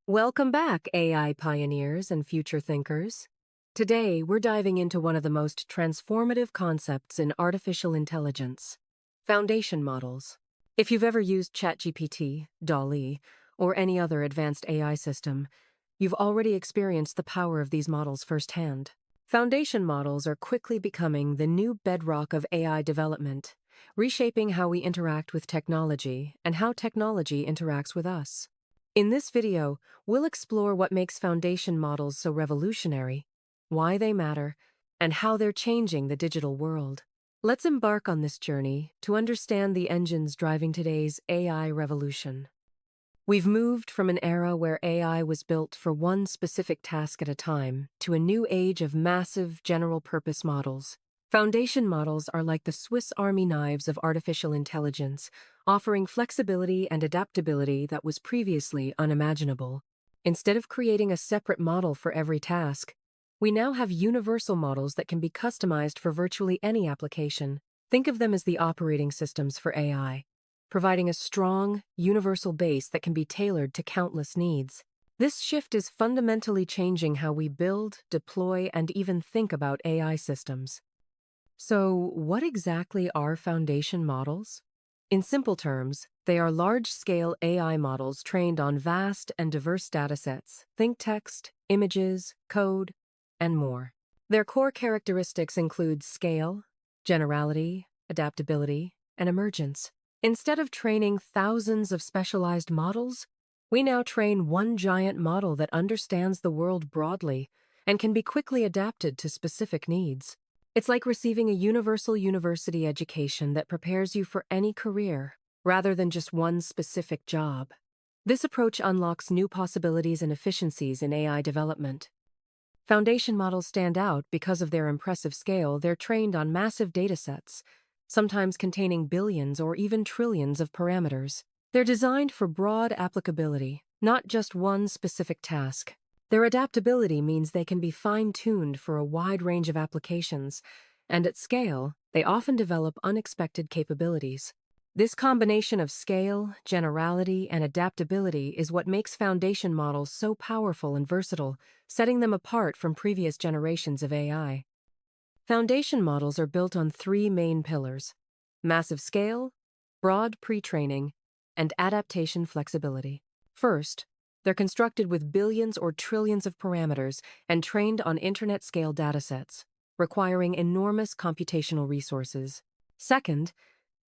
Welcome back, AI pioneers and future thinkers. Today, we're diving into one of the most transformative concepts in artificial intelligence, foundation models. If you've ever used ChatGPT, DALL-E, or any other advanced AI system, you've already experienced the power of these models firsthand. Foundation models are quickly becoming the new bedrock of AI development, reshaping how we interact with technology and how technology interacts with us. In this video, we'll explore what makes foundation models so revolutionary, why they matter, and how they're changing the digital world. Let's embark on this journey to understand the engines driving today's AI revolution. We've moved from an era where AI was built for one specific task at a time to a new age of massive general-purpose models. Foundation models are like the Swiss Army knives of artificial intelligence, offering flexibility and adaptability that was previously unimaginable. Instead of creating a separate model for every task, we now have universal models that can be customized for virtually any application. Think of them as the operating systems for AI, providing a strong, universal base that can be tailored to countless needs. This shift is fundamentally changing how we build, deploy, and even think about AI systems. So, what exactly are foundation models? In simple terms, they are large-scale AI models trained on vast and diverse datasets, think text, images, code, and more. Their core characteristics include scale, generality, adaptability, and emergence. Instead of training thousands of specialized models, we now train one giant model that understands the world broadly and can be quickly adapted to specific needs. It's like receiving a universal university education that prepares you for any career, rather than just one specific job. This approach unlocks new possibilities and efficiencies in AI development. Foundation models stand out because of their impressive scale. They're trained on massive datasets, sometimes containing billions or even trillions of parameters. They're designed for broad applicability, not just one specific task. Their adaptability means they can be fine-tuned for a wide range of applications, and at scale, they often develop unexpected capabilities. This combination of scale, generality, and adaptability is what makes foundation models so powerful and versatile, setting them apart from previous generations of AI. Foundation models are built on three main pillars: massive scale, broad pre-training, and adaptation flexibility. First, they're constructed with billions or trillions of parameters and trained on internet-scale datasets, requiring enormous computational resources. Second,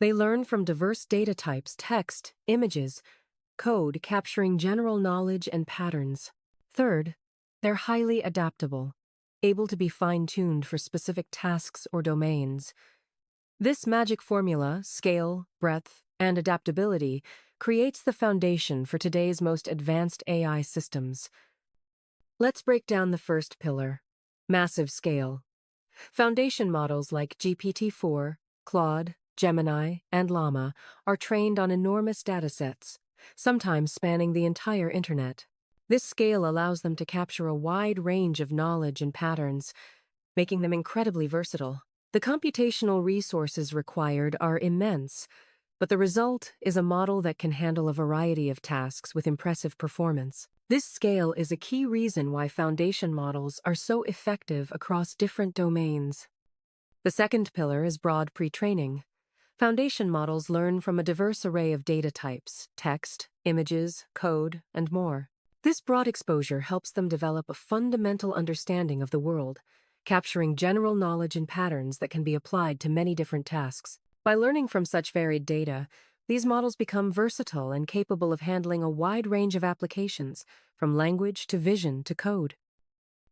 they learn from diverse data types, text, images, code, capturing general knowledge and patterns. Third, they're highly adaptable, able to be fine-tuned for specific tasks or domains. This magic formula, scale, breadth, and adaptability, creates the foundation for today's most advanced AI systems. Let's break down the first pillar: massive scale. Foundation models like GPT-4, Claude, Gemini, and Llama are trained on enormous datasets, sometimes spanning the entire internet. This scale allows them to capture a wide range of knowledge and patterns, making them incredibly versatile. The computational resources required are immense, but the result is a model that can handle a variety of tasks with impressive performance. This scale is a key reason why foundation models are so effective across different domains. The second pillar is broad pre-training. Foundation models learn from a diverse array of data types, text, images, code, and more. This broad exposure helps them develop a fundamental understanding of the world, capturing general knowledge and patterns that can be applied to many different tasks. By learning from such varied data, these models become versatile and capable of handling a wide range of applications, from language to vision to code.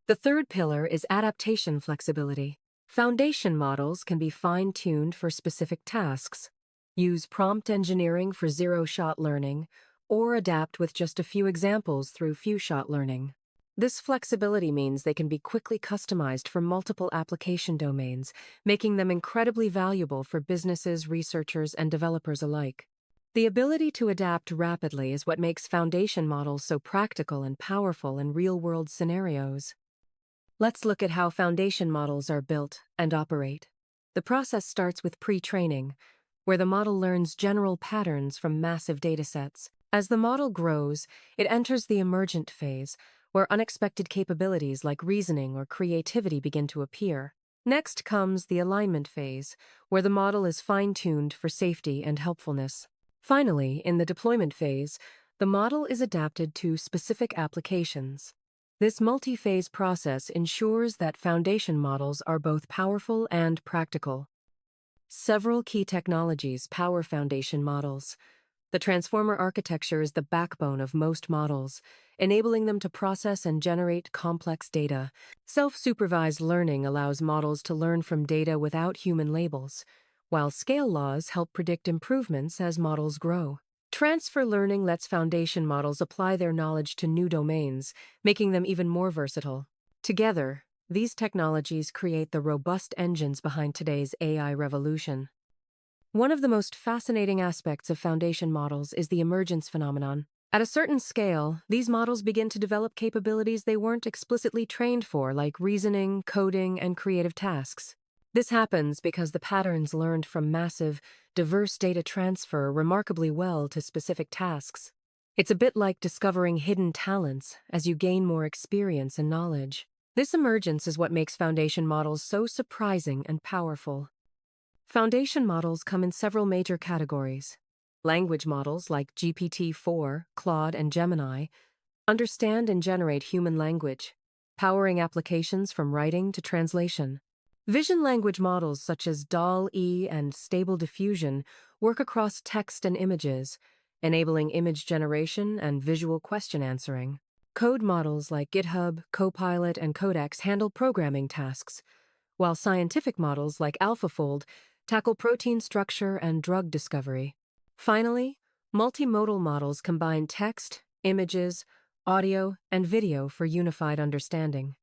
The third pillar is adaptation flexibility. Foundation models can be fine-tuned for specific tasks, use prompt engineering for zero-shot learning, or adapt with just a few examples through few-shot learning. This flexibility means they can be quickly customized for multiple application domains, making them incredibly valuable for businesses, researchers, and developers alike. The ability to adapt rapidly is what makes foundation models so practical and powerful in real-world scenarios. Let's look at how foundation models are built and operate. The process starts with pre-training, where the model learns general patterns from massive datasets. As the model grows, it enters the emergent phase, where unexpected capabilities like reasoning or creativity begin to appear. Next comes the alignment phase, where the model is fine-tuned for safety and helpfulness. Finally, in the deployment phase, the model is adapted to specific applications. This multi-phase process ensures that foundation models are both powerful and practical. Several key technologies power foundation models. The transformer architecture is the backbone of most models, enabling them to process and generate complex data. Self-supervised learning allows models to learn from data without human labels, while scale laws help predict improvements as models grow. Transfer learning lets foundation models apply their knowledge to new domains, making them even more versatile. Together, these technologies create the robust engines behind today's AI revolution. One of the most fascinating aspects of foundation models is the emergence phenomenon. At a certain scale, these models begin to develop capabilities they weren't explicitly trained for, like reasoning, coding, and creative tasks. This happens because the patterns learned from massive, diverse data transfer remarkably well to specific tasks. It's a bit like discovering hidden talents as you gain more experience and knowledge. This emergence is what makes foundation models so surprising and powerful. Foundation models come in several major categories. Language models like GPT-4, Claude, and Gemini understand and generate human language, powering applications from writing to translation. Vision language models such as DALL-E and Stable Diffusion work across text and images, enabling image generation and visual question answering. Code models like GitHub, Copilot, and Codex handle programming tasks, while scientific models like AlphaFold tackle protein structure and drug discovery. Finally, multimodal models combine text, images, audio, and video for unified understanding.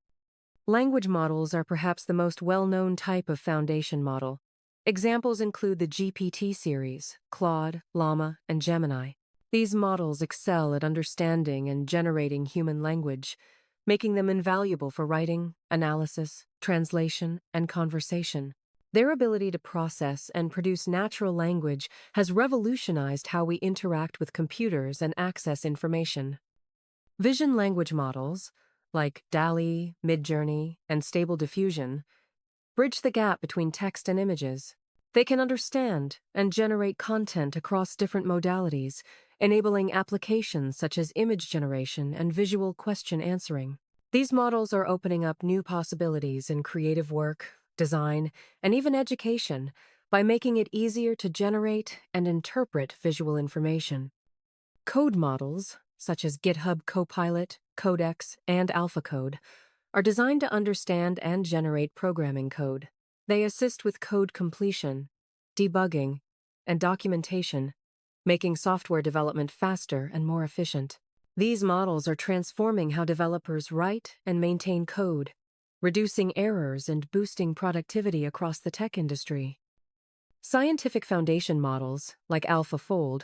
Language models are perhaps the most well-known type of foundation model. Examples include the GPT series, Claude, Llama, and Gemini. These models excel at understanding and generating human language, making them invaluable for writing, analysis, translation, and conversation. Their ability to process and produce natural language has revolutionized how we interact with computers and access information. Vision language models, like DALL-E, Midjourney, and Stable Diffusion, bridge the gap between text and images. They can understand and generate content across different modalities, enabling applications such as image generation and visual question answering. These models are opening up new possibilities in creative work, design, and even education by making it easier to generate and interpret visual information. Code models, such as GitHub Copilot, Codex, and AlphaCode, are designed to understand and generate programming code. They assist with code completion, debugging, and documentation, making software development faster and more efficient. These models are transforming how developers write and maintain code, reducing errors and boosting productivity across the tech industry. Scientific foundation models, like AlphaFold,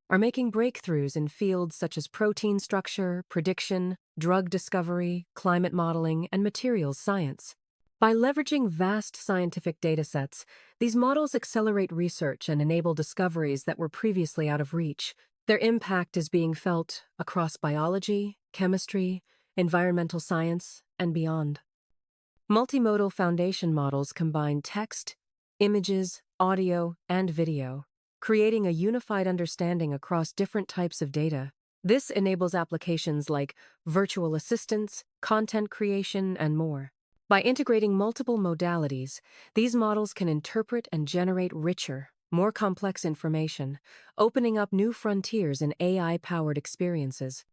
are making breakthroughs in fields such as protein structure, prediction, drug discovery, climate modeling, and materials science. By leveraging vast scientific datasets, these models accelerate research and enable discoveries that were previously out of reach. Their impact is being felt across biology, chemistry, environmental science, and beyond. Multimodal foundation models combine text, images, audio, and video, creating a unified understanding across different types of data. This enables applications like virtual assistants, content creation, and more. By integrating multiple modalities, these models can interpret and generate richer, more complex information, opening up new frontiers in AI-powered experiences.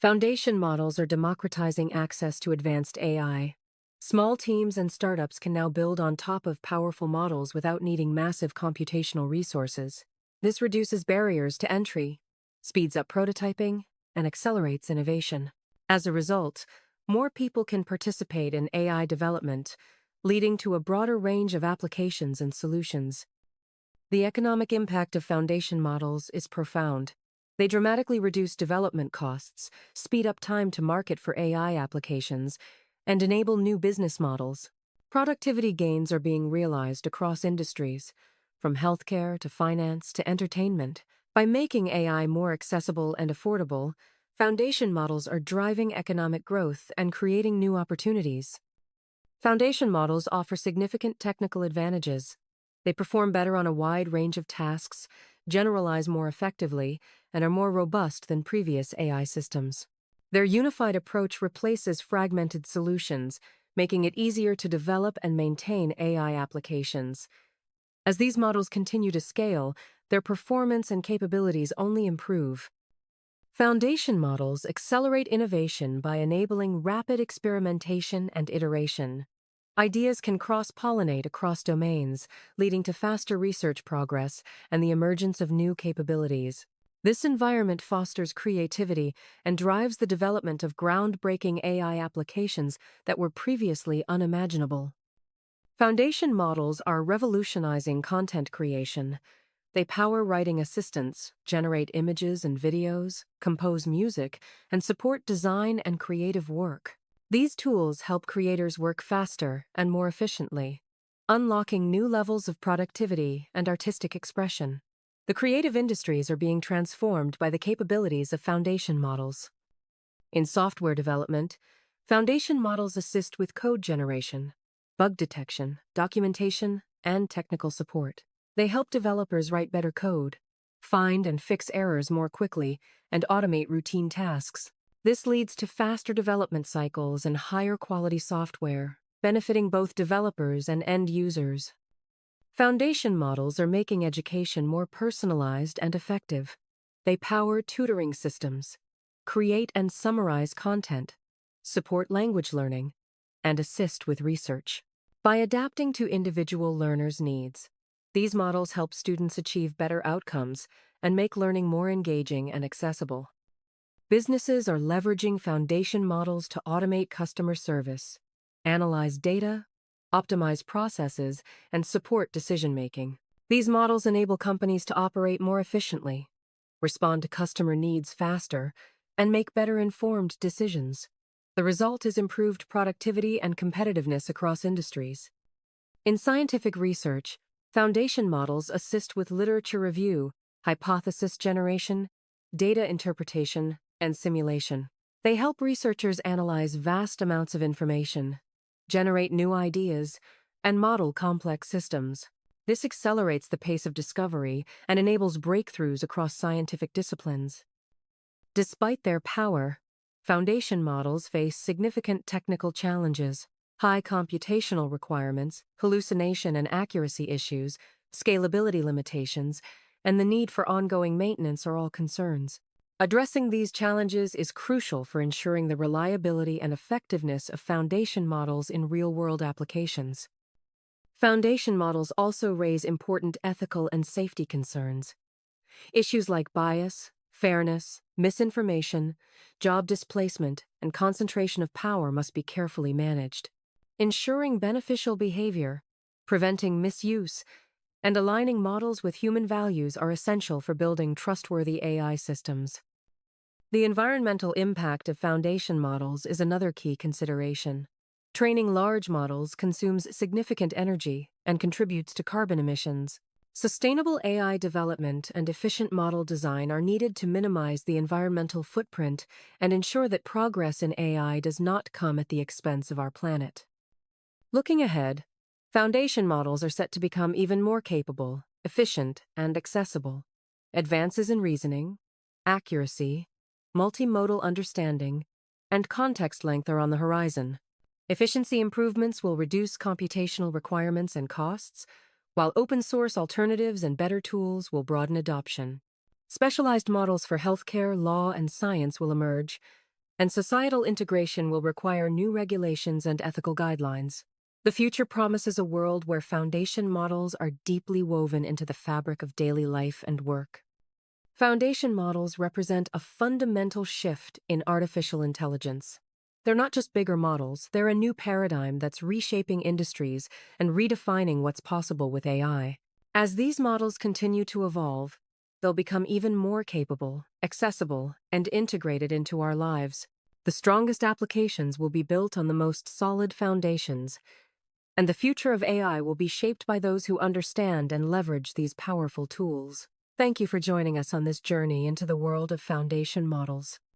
Foundation models are democratizing access to advanced AI. Small teams and startups can now build on top of powerful models without needing massive computational resources. This reduces barriers to entry, speeds up prototyping, and accelerates innovation. As a result, more people can participate in AI development, leading to a broader range of applications and solutions. The economic impact of foundation models is profound. They dramatically reduce development costs, speed up time to market for AI applications, and enable new business models. Productivity gains are being realized across industries, from healthcare to finance to entertainment. By making AI more accessible and affordable, foundation models are driving economic growth and creating new opportunities. Foundation models offer significant technical advantages. They perform better on a wide range of tasks, generalize more effectively, and are more robust than previous AI systems. Their unified approach replaces fragmented solutions, making it easier to develop and maintain AI applications. As these models continue to scale, their performance and capabilities only improve. Foundation models accelerate innovation by enabling rapid experimentation and iteration. Ideas can cross-pollinate across domains, leading to faster research progress and the emergence of new capabilities. This environment fosters creativity and drives the development of groundbreaking AI applications that were previously unimaginable. Foundation models are revolutionizing content creation. They power writing assistants, generate images and videos, compose music, and support design and creative work. These tools help creators work faster and more efficiently, unlocking new levels of productivity and artistic expression. The creative industries are being transformed by the capabilities of foundation models. In software development, foundation models assist with code generation, bug detection, documentation, and technical support. They help developers write better code, find and fix errors more quickly, and automate routine tasks. This leads to faster development cycles and higher quality software, benefiting both developers and end users. Foundation models are making education more personalized and effective. They power tutoring systems, create and summarize content, support language learning, and assist with research. By adapting to individual learners' needs, these models help students achieve better outcomes and make learning more engaging and accessible. Businesses are leveraging foundation models to automate customer service, analyze data, optimize processes, and support decision-making. These models enable companies to operate more efficiently, respond to customer needs faster, and make better-informed decisions. The result is improved productivity and competitiveness across industries. In scientific research, foundation models assist with literature review, hypothesis generation, data interpretation, and simulation. They help researchers analyze vast amounts of information, generate new ideas, and model complex systems. This accelerates the pace of discovery and enables breakthroughs across scientific disciplines. Despite their power, foundation models face significant technical challenges. High computational requirements, hallucination and accuracy issues, scalability limitations, and the need for ongoing maintenance are all concerns. Addressing these challenges is crucial for ensuring the reliability and effectiveness of foundation models in real-world applications. Foundation models also raise important ethical and safety concerns. Issues like bias, fairness, misinformation, job displacement, and concentration of power must be carefully managed. Ensuring beneficial behavior, preventing misuse, and aligning models with human values are essential for building trustworthy AI systems. The environmental impact of foundation models is another key consideration. Training large models consumes significant energy and contributes to carbon emissions. Sustainable AI development and efficient model design are needed to minimize the environmental footprint and ensure that progress in AI does not come at the expense of our planet. Looking ahead, foundation models are set to become even more capable, efficient, and accessible. Advances in reasoning, accuracy, multimodal understanding, and context length are on the horizon. Efficiency improvements will reduce computational requirements and costs, while open-source alternatives and better tools will broaden adoption. Specialized models for healthcare, law, and science will emerge, and societal integration will require new regulations and ethical guidelines. The future promises a world where foundation models are deeply woven into the fabric of daily life and work. Foundation models represent a fundamental shift in artificial intelligence. They're not just bigger models, they're a new paradigm that's reshaping industries and redefining what's possible with AI. As these models continue to evolve, they'll become even more capable, accessible, and integrated into our lives. The strongest applications will be built on the most solid foundations, and the future of AI will be shaped by those who understand and leverage these powerful tools. Thank you for joining us on this journey into the world of foundation models.